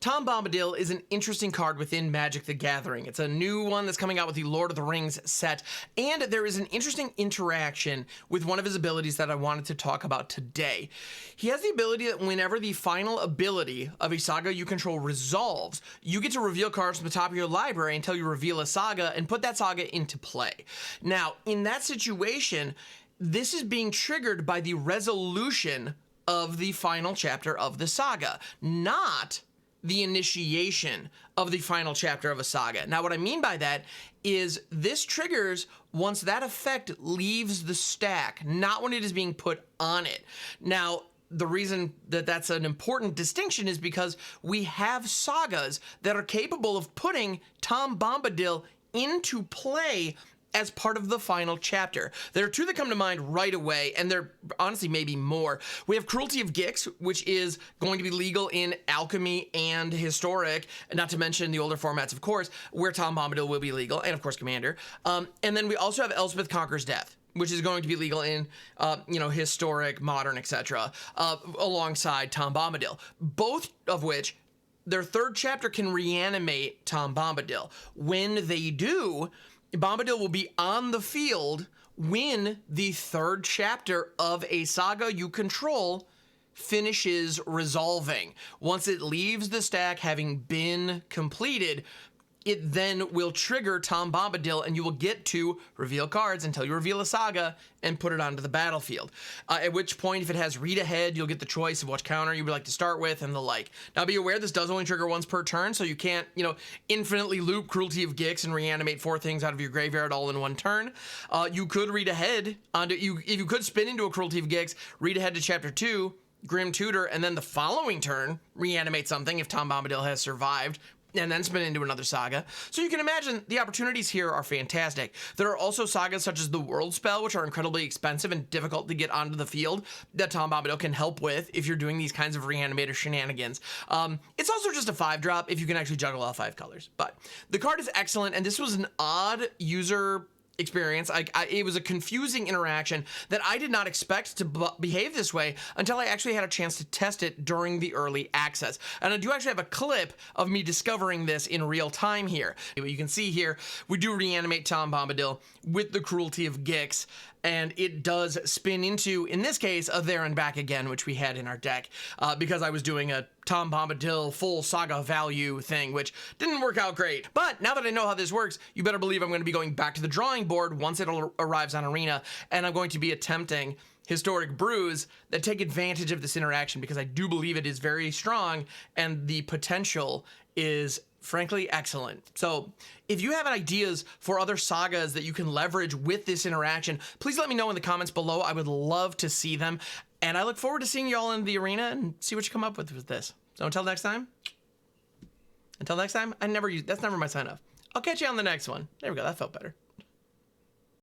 Tom Bombadil is an interesting card within Magic the Gathering. It's a new one that's coming out with the Lord of the Rings set, and there is an interesting interaction with one of his abilities that I wanted to talk about today. He has the ability that whenever the final ability of a saga you control resolves, you get to reveal cards from the top of your library until you reveal a saga and put that saga into play. Now, in that situation, this is being triggered by the resolution of the final chapter of the saga, not the initiation of the final chapter of a saga. Now, what I mean by that is this triggers once that effect leaves the stack, not when it is being put on it. Now, the reason that that's an important distinction is because we have sagas that are capable of putting Tom Bombadil into play as part of the final chapter. There are two that come to mind right away, and there honestly maybe more. We have Cruelty of Gix, which is going to be legal in Alchemy and Historic, not to mention the older formats, of course, where Tom Bombadil will be legal, and of course Commander. And then we also have Elspeth Conquers Death, which is going to be legal in, Historic, Modern, etc., alongside Tom Bombadil. Both of which, their third chapter can reanimate Tom Bombadil. When they do, Bombadil will be on the field when the third chapter of a saga you control finishes resolving. Once it leaves the stack having been completed, it then will trigger Tom Bombadil, and you will get to reveal cards until you reveal a saga and put it onto the battlefield. At which point, if it has read ahead, you'll get the choice of what counter you would like to start with and the like. Now, be aware this does only trigger once per turn, so you can't, infinitely loop Cruelty of Gix and reanimate 4 things out of your graveyard all in one turn. You could read ahead onto if you could spin into a Cruelty of Gix, read ahead to Chapter 2, Grim Tutor, and then the following turn reanimate something if Tom Bombadil has survived, and then spin into another saga. So you can imagine the opportunities here are fantastic. There are also sagas such as the World Spell, which are incredibly expensive and difficult to get onto the field, that Tom Bombadil can help with if you're doing these kinds of reanimator shenanigans. It's also just a 5-drop if you can actually juggle all 5 colors. But the card is excellent, and this was an odd user experience. It was a confusing interaction that I did not expect to behave this way until I actually had a chance to test it during the early access. And I do actually have a clip of me discovering this in real time here. You can see here, we do reanimate Tom Bombadil with the Cruelty of Gix, and it does spin into, in this case, a There and Back Again, which we had in our deck, because I was doing a Tom Bombadil full saga value thing, which didn't work out great. But now that I know how this works, you better believe I'm going to be going back to the drawing board once it arrives on Arena, and I'm going to be attempting historic brews that take advantage of this interaction, because I do believe it is very strong, and the potential is frankly excellent. So if you have ideas for other sagas that you can leverage with this interaction, please let me know in the comments below. I would love to see them, and I look forward to seeing you all in the arena and see what you come up with this. So until next time, that's never my sign off. I'll catch you on the next one. There we go, that felt better.